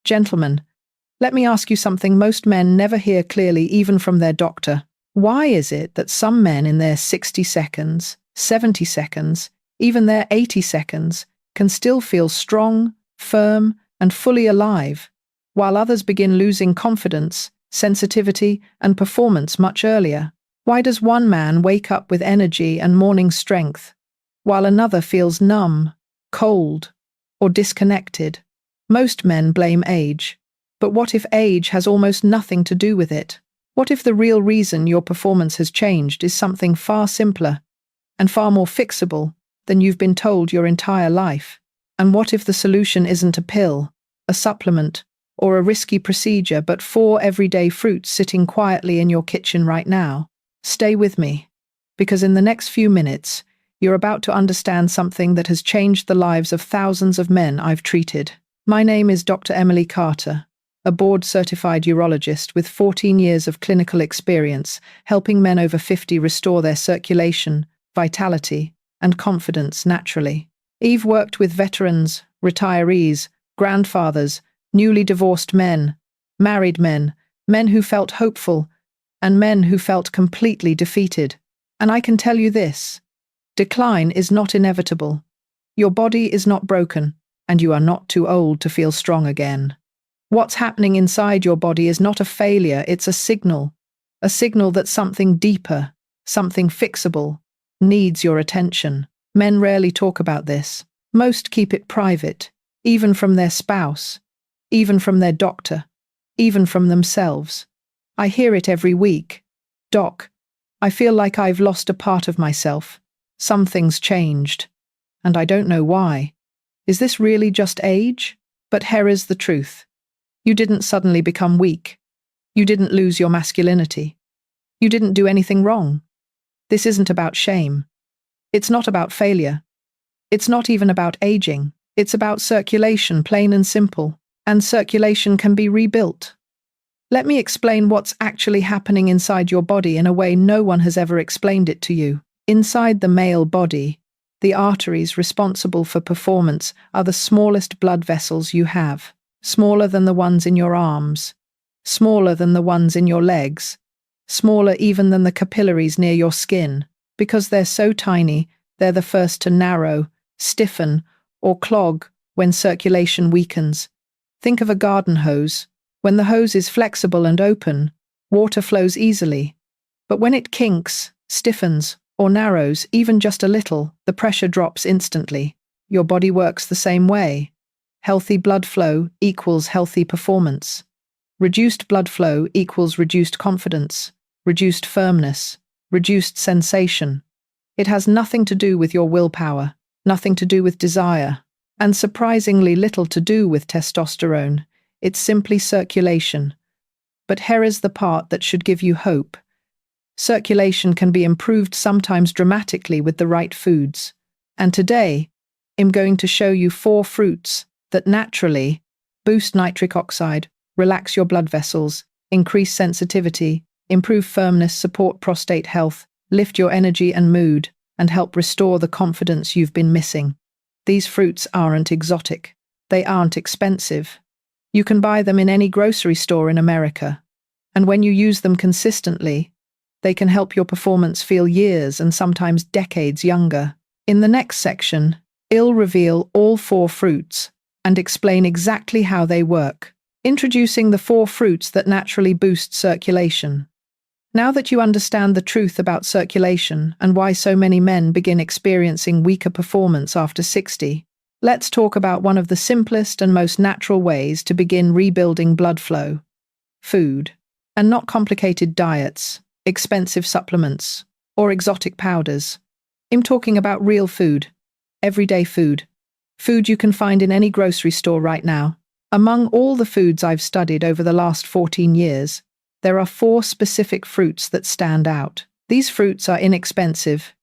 Gentlemen, let me ask you something most men never hear clearly even from their doctor. Why is it that some men in their 60 seconds, 70 seconds, even their 80 seconds can still feel strong, firm, and fully alive, while others begin losing confidence, sensitivity, and performance much earlier? Why does one man wake up with energy and morning strength, while another feels numb, cold, or disconnected? Most men blame age. But what if age has almost nothing to do with it? What if the real reason your performance has changed is something far simpler and far more fixable than you've been told your entire life? And what if the solution isn't a pill, a supplement, or a risky procedure, but 4 everyday fruits sitting quietly in your kitchen right now? Stay with me, because in the next few minutes, you're about to understand something that has changed the lives of thousands of men I've treated. My name is Dr. Emily Carter, a board-certified urologist with 14 years of clinical experience helping men over 50 restore their circulation, vitality, and confidence naturally. I've worked with veterans, retirees, grandfathers, newly divorced men, married men, men who felt hopeful, and men who felt completely defeated. And I can tell you this: decline is not inevitable. Your body is not broken, and you are not too old to feel strong again. What's happening inside your body is not a failure, it's a signal that something deeper, something fixable, needs your attention. Men rarely talk about this. Most keep it private, even from their spouse, even from their doctor, even from themselves. I hear it every week. Doc, I feel like I've lost a part of myself. Something's changed, and I don't know why. Is this really just age? But here is the truth. You didn't suddenly become weak. You didn't lose your masculinity. You didn't do anything wrong. This isn't about shame. It's not about failure. It's not even about aging. It's about circulation, plain and simple. And circulation can be rebuilt. Let me explain what's actually happening inside your body in a way no one has ever explained it to you. Inside the male body, the arteries responsible for performance are the smallest blood vessels you have. Smaller than the ones in your arms, smaller than the ones in your legs, smaller even than the capillaries near your skin. Because they're so tiny, they're the first to narrow, stiffen, or clog when circulation weakens. Think of a garden hose. When the hose is flexible and open, water flows easily. But when it kinks, stiffens, or narrows, even just a little, the pressure drops instantly. Your body works the same way. Healthy blood flow equals healthy performance. Reduced blood flow equals reduced confidence, reduced firmness, reduced sensation. It has nothing to do with your willpower, nothing to do with desire, and surprisingly little to do with testosterone. It's simply circulation. But here is the part that should give you hope. Circulation can be improved sometimes dramatically with the right foods. And today, I'm going to show you 4 fruits that naturally boost nitric oxide, relax your blood vessels, increase sensitivity, improve firmness, support prostate health, lift your energy and mood, and help restore the confidence you've been missing. These fruits aren't exotic. They aren't expensive. You can buy them in any grocery store in America. And when you use them consistently, they can help your performance feel years and sometimes decades younger. In the next section, I'll reveal all 4 fruits and explain exactly how they work, introducing the 4 fruits that naturally boost circulation. Now that you understand the truth about circulation and why so many men begin experiencing weaker performance after 60, let's talk about one of the simplest and most natural ways to begin rebuilding blood flow: food. And not complicated diets, expensive supplements, or exotic powders. I'm talking about real food, everyday food. Food you can find in any grocery store right now. Among all the foods I've studied over the last 14 years, there are 4 specific fruits that stand out. These fruits are inexpensive,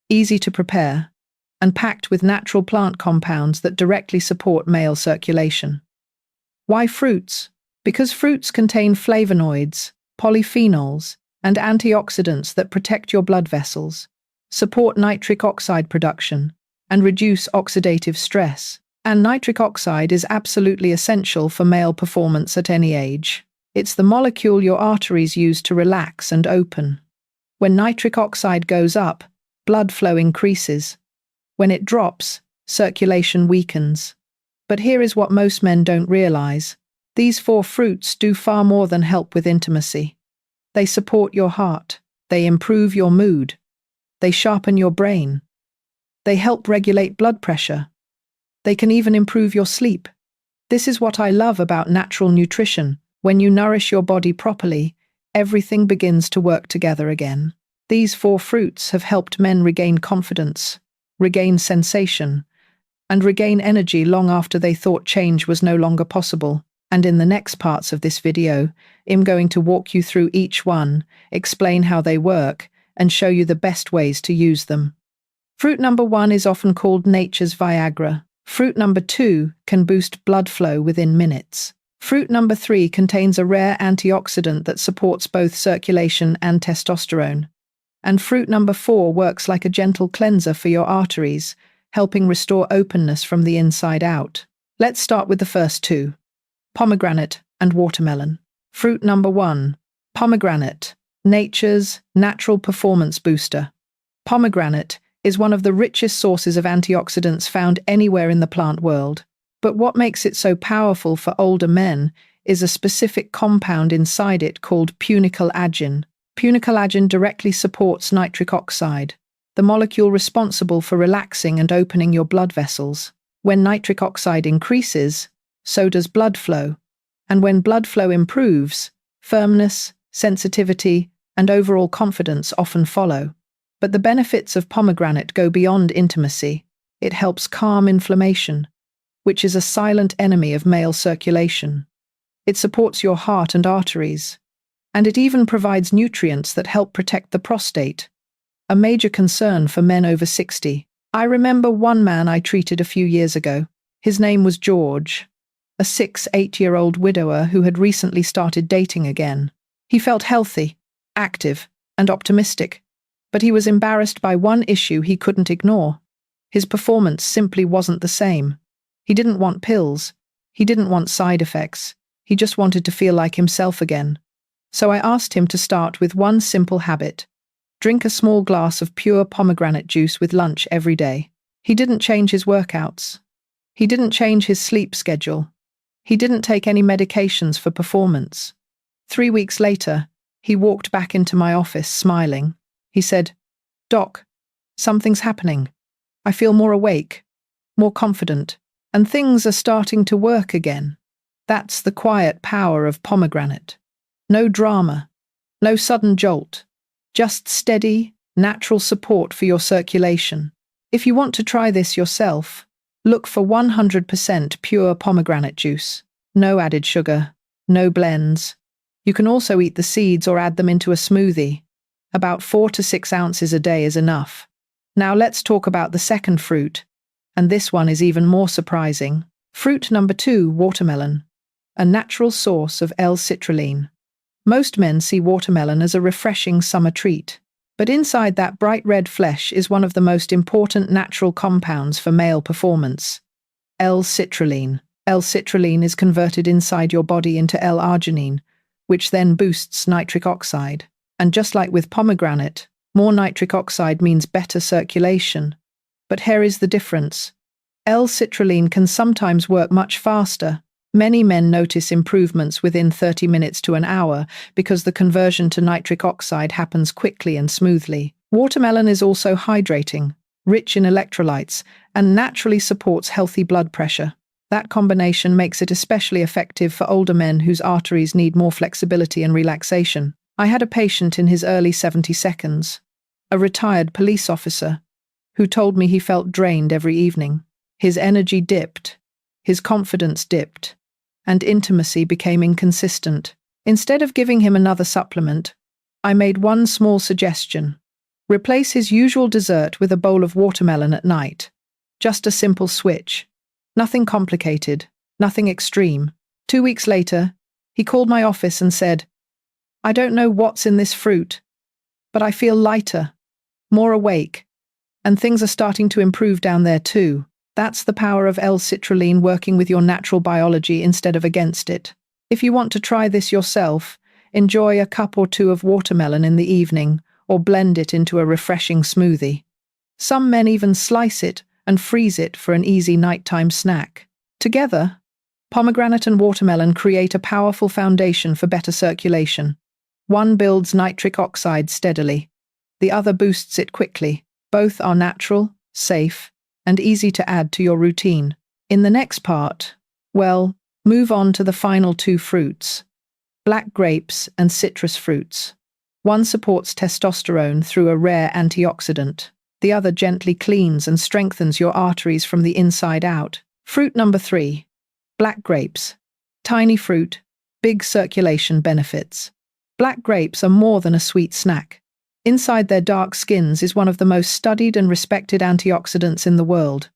easy to prepare, and packed with natural plant compounds that directly support male circulation. Why fruits? Because fruits contain flavonoids, polyphenols, and antioxidants that protect your blood vessels, support nitric oxide production, and reduce oxidative stress. And nitric oxide is absolutely essential for male performance at any age. It's the molecule your arteries use to relax and open. When nitric oxide goes up, blood flow increases. When it drops, circulation weakens. But here is what most men don't realize. These 4 fruits do far more than help with intimacy. They support your heart. They improve your mood. They sharpen your brain. They help regulate blood pressure. They can even improve your sleep. This is what I love about natural nutrition. When you nourish your body properly, everything begins to work together again. These 4 fruits have helped men regain confidence, regain sensation, and regain energy long after they thought change was no longer possible. And in the next parts of this video, I'm going to walk you through each one, explain how they work, and show you the best ways to use them. Fruit number 1 is often called nature's Viagra. Fruit number 2 can boost blood flow within minutes. Fruit number 3 contains a rare antioxidant that supports both circulation and testosterone. And fruit number 4 works like a gentle cleanser for your arteries, helping restore openness from the inside out. Let's start with the first 2. Pomegranate and watermelon. Fruit number 1. Pomegranate, nature's natural performance booster. Pomegranate is one of the richest sources of antioxidants found anywhere in the plant world. But what makes it so powerful for older men is a specific compound inside it called punicalagin. Punicalagin directly supports nitric oxide, the molecule responsible for relaxing and opening your blood vessels. When nitric oxide increases, so does blood flow. And when blood flow improves, firmness, sensitivity, and overall confidence often follow. But the benefits of pomegranate go beyond intimacy. It helps calm inflammation, which is a silent enemy of male circulation. It supports your heart and arteries. And it even provides nutrients that help protect the prostate, a major concern for men over 60. I remember one man I treated a few years ago. His name was George, a 8-year-old widower who had recently started dating again. He felt healthy, active, and optimistic, but he was embarrassed by one issue he couldn't ignore. His performance simply wasn't the same. He didn't want pills. He didn't want side effects. He just wanted to feel like himself again. So I asked him to start with one simple habit: drink a small glass of pure pomegranate juice with lunch every day. He didn't change his workouts. He didn't change his sleep schedule. He didn't take any medications for performance. 3 weeks later, he walked back into my office smiling. He said, "Doc, something's happening. I feel more awake, more confident, and things are starting to work again." That's the quiet power of pomegranate. No drama, no sudden jolt, just steady, natural support for your circulation. If you want to try this yourself, look for 100% pure pomegranate juice. No added sugar, no blends. You can also eat the seeds or add them into a smoothie. About 4 to 6 ounces a day is enough. Now let's talk about the second fruit, and this one is even more surprising. Fruit number 2, watermelon, a natural source of L-citrulline. Most men see watermelon as a refreshing summer treat, but inside that bright red flesh is one of the most important natural compounds for male performance: L-citrulline. L-citrulline is converted inside your body into L-arginine, which then boosts nitric oxide. And just like with pomegranate, more nitric oxide means better circulation. But here is the difference. L-citrulline can sometimes work much faster. Many men notice improvements within 30 minutes to an hour because the conversion to nitric oxide happens quickly and smoothly. Watermelon is also hydrating, rich in electrolytes, and naturally supports healthy blood pressure. That combination makes it especially effective for older men whose arteries need more flexibility and relaxation. I had a patient in his early 70s, a retired police officer, who told me he felt drained every evening. His energy dipped, his confidence dipped, and intimacy became inconsistent. Instead of giving him another supplement, I made one small suggestion: replace his usual dessert with a bowl of watermelon at night. Just a simple switch. Nothing complicated, nothing extreme. 2 weeks later, he called my office and said, "I don't know what's in this fruit, but I feel lighter, more awake, and things are starting to improve down there too." That's the power of L-citrulline working with your natural biology instead of against it. If you want to try this yourself, enjoy a cup or two of watermelon in the evening or blend it into a refreshing smoothie. Some men even slice it and freeze it for an easy nighttime snack. Together, pomegranate and watermelon create a powerful foundation for better circulation. One builds nitric oxide steadily. The other boosts it quickly. Both are natural, safe, and easy to add to your routine. In the next part, well, move on to the final two fruits, black grapes and citrus fruits. One supports testosterone through a rare antioxidant. The other gently cleans and strengthens your arteries from the inside out. Fruit number 3, black grapes. Tiny fruit, big circulation benefits. Black grapes are more than a sweet snack. Inside their dark skins is one of the most studied and respected antioxidants in the world,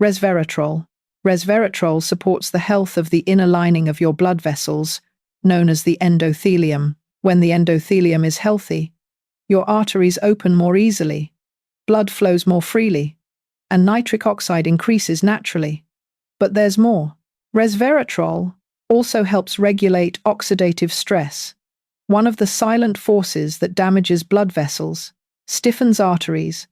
resveratrol. Resveratrol supports the health of the inner lining of your blood vessels, known as the endothelium. When the endothelium is healthy, your arteries open more easily, blood flows more freely, and nitric oxide increases naturally. But there's more. Resveratrol also helps regulate oxidative stress, one of the silent forces that damages blood vessels, stiffens arteries,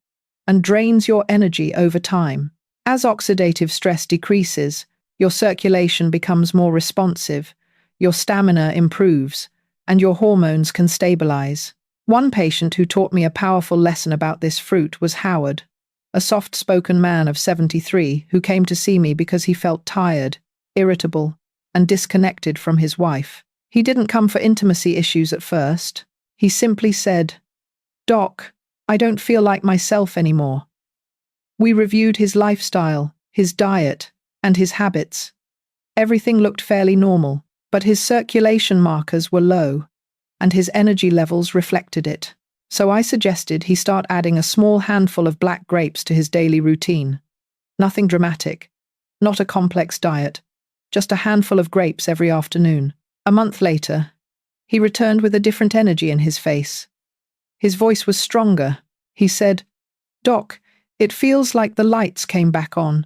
and drains your energy over time. As oxidative stress decreases, your circulation becomes more responsive, your stamina improves, and your hormones can stabilize. One patient who taught me a powerful lesson about this fruit was Howard, a soft-spoken man of 73 who came to see me because he felt tired, irritable, and disconnected from his wife. He didn't come for intimacy issues at first. He simply said, "Doc, I don't feel like myself anymore." We reviewed his lifestyle, his diet, and his habits. Everything looked fairly normal, but his circulation markers were low, and his energy levels reflected it. So I suggested he start adding a small handful of black grapes to his daily routine. Nothing dramatic, not a complex diet, just a handful of grapes every afternoon. A month later, he returned with a different energy in his face. His voice was stronger. He said, "Doc, it feels like the lights came back on.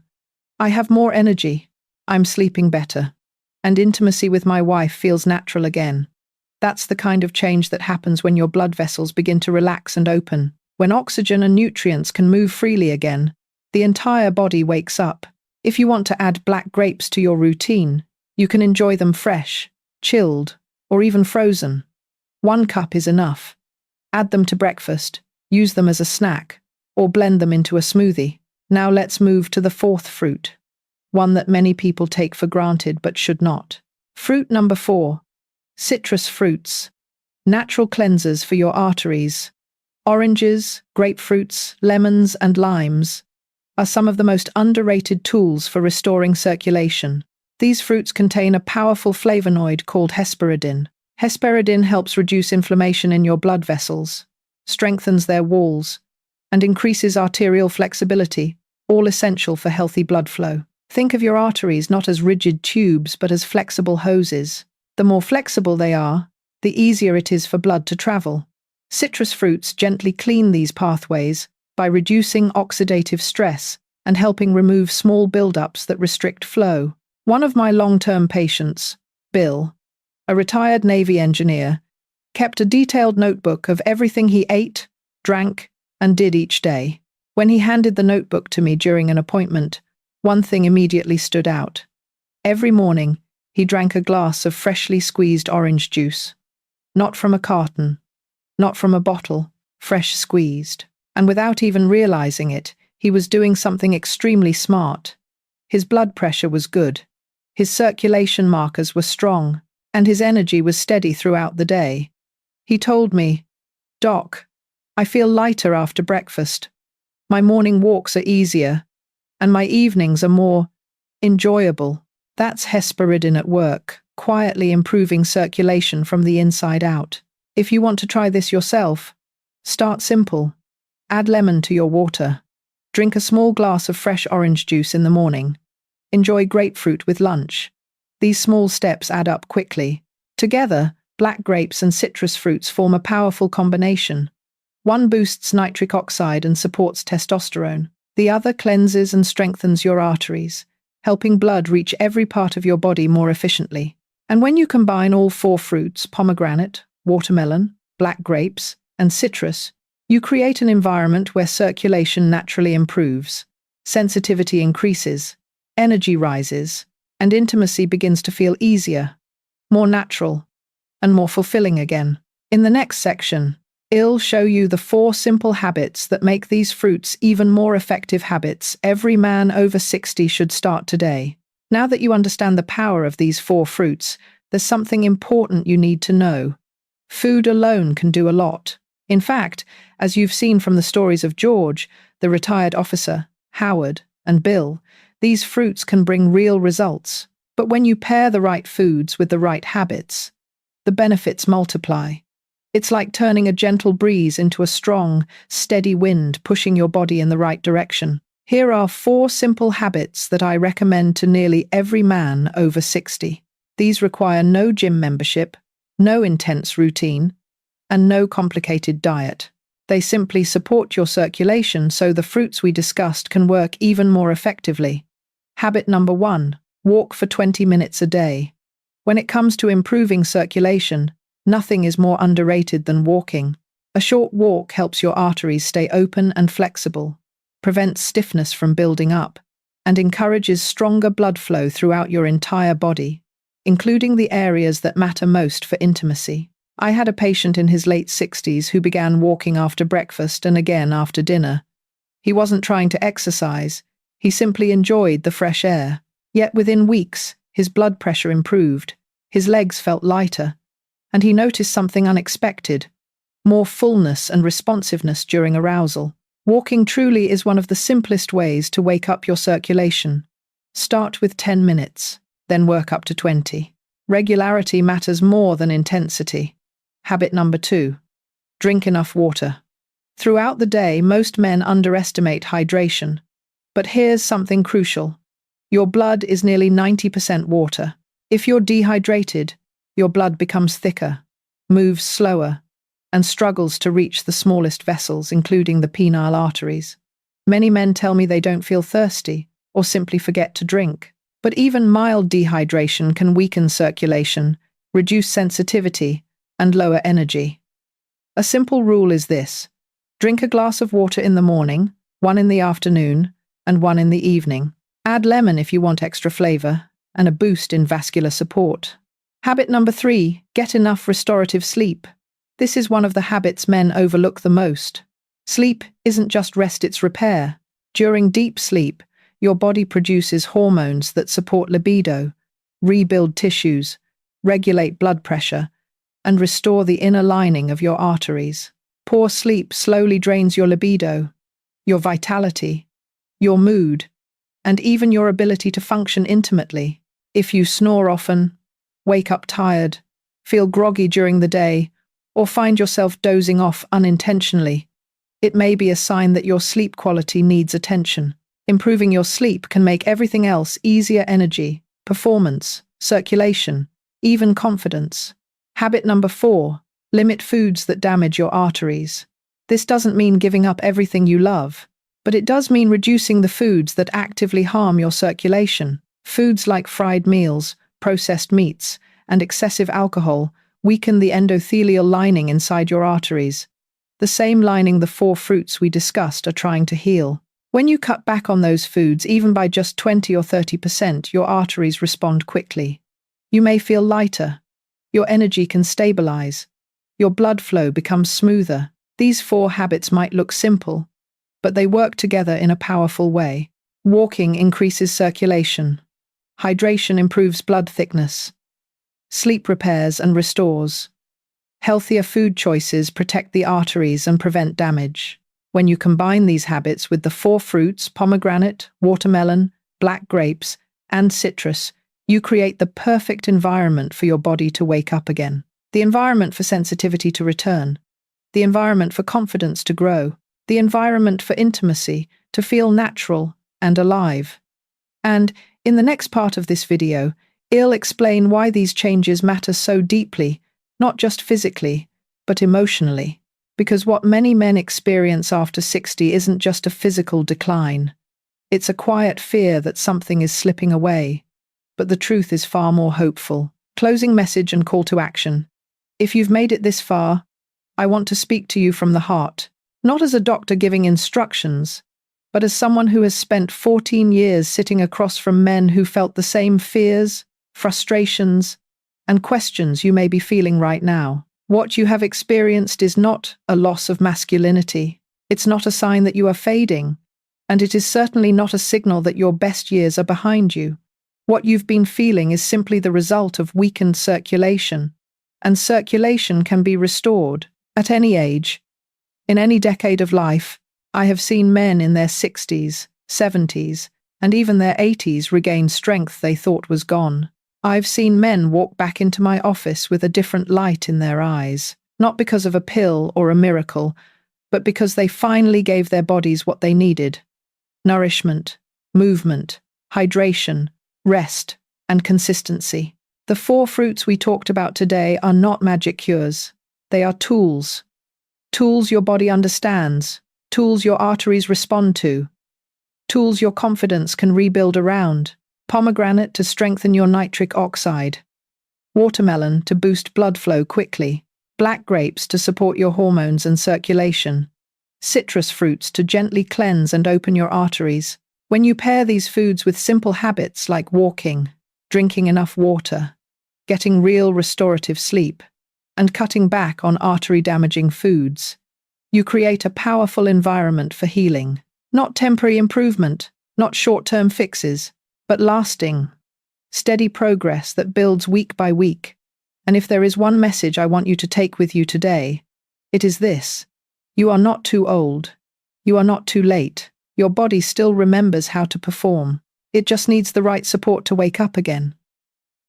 I have more energy. I'm sleeping better. And intimacy with my wife feels natural again." That's the kind of change that happens when your blood vessels begin to relax and open. When oxygen and nutrients can move freely again, the entire body wakes up. If you want to add black grapes to your routine, you can enjoy them fresh, chilled, or even frozen. 1 cup is enough. Add them to breakfast, use them as a snack, or blend them into a smoothie. Now let's move to the 4th fruit, one that many people take for granted but should not. Fruit number 4, citrus fruits, natural cleansers for your arteries. Oranges, grapefruits, lemons, and limes are some of the most underrated tools for restoring circulation. These fruits contain a powerful flavonoid called hesperidin. Hesperidin helps reduce inflammation in your blood vessels, strengthens their walls, and increases arterial flexibility, all essential for healthy blood flow. Think of your arteries not as rigid tubes but as flexible hoses. The more flexible they are, the easier it is for blood to travel. Citrus fruits gently clean these pathways by reducing oxidative stress and helping remove small buildups that restrict flow. One of my long-term patients, Bill, a retired Navy engineer, kept a detailed notebook of everything he ate, drank, and did each day. When he handed the notebook to me during an appointment, one thing immediately stood out. Every morning, he drank a glass of freshly squeezed orange juice. Not from a carton, not from a bottle, fresh squeezed. And without even realizing it, he was doing something extremely smart. His blood pressure was good, his circulation markers were strong, and his energy was steady throughout the day. He told me, "Doc, I feel lighter after breakfast. My morning walks are easier, and my evenings are more enjoyable." That's hesperidin at work, quietly improving circulation from the inside out. If you want to try this yourself, start simple. Add lemon to your water. Drink a small glass of fresh orange juice in the morning. Enjoy grapefruit with lunch. These small steps add up quickly. Together, black grapes and citrus fruits form a powerful combination. One boosts nitric oxide and supports testosterone. The other cleanses and strengthens your arteries, helping blood reach every part of your body more efficiently. And when you combine all 4 fruits, pomegranate, watermelon, black grapes, and citrus, you create an environment where circulation naturally improves, sensitivity increases, energy rises, and intimacy begins to feel easier, more natural, and more fulfilling again. In the next section, I'll show you the 4 simple habits that make these fruits even more effective habits every man over 60 should start today. Now that you understand the power of these 4 fruits, there's something important you need to know. Food alone can do a lot. In fact, as you've seen from the stories of George, the retired officer, Howard, and Bill, these fruits can bring real results. But when you pair the right foods with the right habits, the benefits multiply. It's like turning a gentle breeze into a strong, steady wind pushing your body in the right direction. Here are 4 simple habits that I recommend to nearly every man over 60. These require no gym membership, no intense routine, and no complicated diet. They simply support your circulation so the fruits we discussed can work even more effectively. Habit number 1, walk for 20 minutes a day. When it comes to improving circulation, nothing is more underrated than walking. A short walk helps your arteries stay open and flexible, prevents stiffness from building up, and encourages stronger blood flow throughout your entire body, including the areas that matter most for intimacy. I had a patient in his late 60s who began walking after breakfast and again after dinner. He wasn't trying to exercise, he simply enjoyed the fresh air. Yet within weeks, his blood pressure improved, his legs felt lighter, and he noticed something unexpected: more fullness and responsiveness during arousal. Walking truly is one of the simplest ways to wake up your circulation. Start with 10 minutes, then work up to 20. Regularity matters more than intensity. Habit number 2, drink enough water. Throughout the day, most men underestimate hydration. But here's something crucial. Your blood is nearly 90% water. If you're dehydrated, your blood becomes thicker, moves slower, and struggles to reach the smallest vessels, including the penile arteries. Many men tell me they don't feel thirsty or simply forget to drink. But even mild dehydration can weaken circulation, reduce sensitivity, and lower energy. A simple rule is this: drink a glass of water in the morning, 1 in the afternoon, and 1 in the evening. Add lemon if you want extra flavor, and a boost in vascular support. Habit number 3, get enough restorative sleep. This is one of the habits men overlook the most. Sleep isn't just rest, it's repair. During deep sleep, your body produces hormones that support libido, rebuild tissues, regulate blood pressure, and restore the inner lining of your arteries. Poor sleep slowly drains your libido, your vitality, your mood, and even your ability to function intimately. If you snore often, wake up tired, feel groggy during the day, or find yourself dozing off unintentionally, it may be a sign that your sleep quality needs attention. Improving your sleep can make everything else easier: energy, performance, circulation, even confidence. Habit number 4, limit foods that damage your arteries. This doesn't mean giving up everything you love, but it does mean reducing the foods that actively harm your circulation. Foods like fried meals, processed meats, and excessive alcohol weaken the endothelial lining inside your arteries, the same lining the 4 fruits we discussed are trying to heal. When you cut back on those foods, even by just 20 or 30%, your arteries respond quickly. You may feel lighter, your energy can stabilize, your blood flow becomes smoother. These 4 habits might look simple, but they work together in a powerful way. Walking increases circulation. Hydration improves blood thickness. Sleep repairs and restores. Healthier food choices protect the arteries and prevent damage. When you combine these habits with the 4 fruits, pomegranate, watermelon, black grapes, and citrus, you create the perfect environment for your body to wake up again. The environment for sensitivity to return. The environment for confidence to grow. The environment for intimacy to feel natural and alive. And in the next part of this video, I'll explain why these changes matter so deeply, not just physically, but emotionally. Because what many men experience after 60 isn't just a physical decline. It's a quiet fear that something is slipping away. But the truth is far more hopeful. Closing message and call to action. If you've made it this far, I want to speak to you from the heart, not as a doctor giving instructions, but as someone who has spent 14 years sitting across from men who felt the same fears, frustrations, and questions you may be feeling right now. What you have experienced is not a loss of masculinity. It's not a sign that you are fading, and it is certainly not a signal that your best years are behind you. What you've been feeling is simply the result of weakened circulation, and circulation can be restored at any age. In any decade of life, I have seen men in their 60s, 70s, and even their 80s regain strength they thought was gone. I've seen men walk back into my office with a different light in their eyes, not because of a pill or a miracle, but because they finally gave their bodies what they needed: nourishment, movement, hydration, rest, and consistency. The 4 fruits we talked about today are not magic cures. They are tools. Tools your body understands, tools your arteries respond to, tools your confidence can rebuild around. Pomegranate to strengthen your nitric oxide, watermelon to boost blood flow quickly, black grapes to support your hormones and circulation, citrus fruits to gently cleanse and open your arteries. When you pair these foods with simple habits like walking, drinking enough water, getting real restorative sleep, and cutting back on artery-damaging foods, you create a powerful environment for healing. Not temporary improvement, not short-term fixes, but lasting, steady progress that builds week by week. And if there is one message I want you to take with you today, it is this: you are not too old. You are not too late. Your body still remembers how to perform. It just needs the right support to wake up again.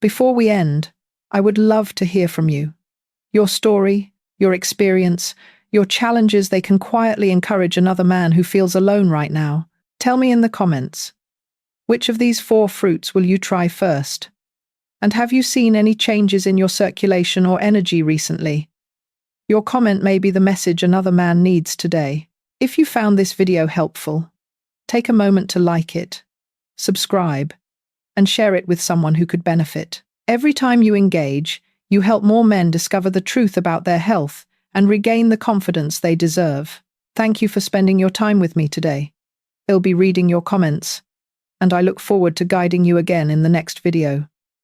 Before we end, I would love to hear from you. Your story, your experience, your challenges, they can quietly encourage another man who feels alone right now. Tell me in the comments. Which of these 4 fruits will you try first? And have you seen any changes in your circulation or energy recently? Your comment may be the message another man needs today. If you found this video helpful, take a moment to like it, subscribe, and share it with someone who could benefit. Every time you engage, you help more men discover the truth about their health and regain the confidence they deserve. Thank you for spending your time with me today. I'll be reading your comments, and I look forward to guiding you again in the next video.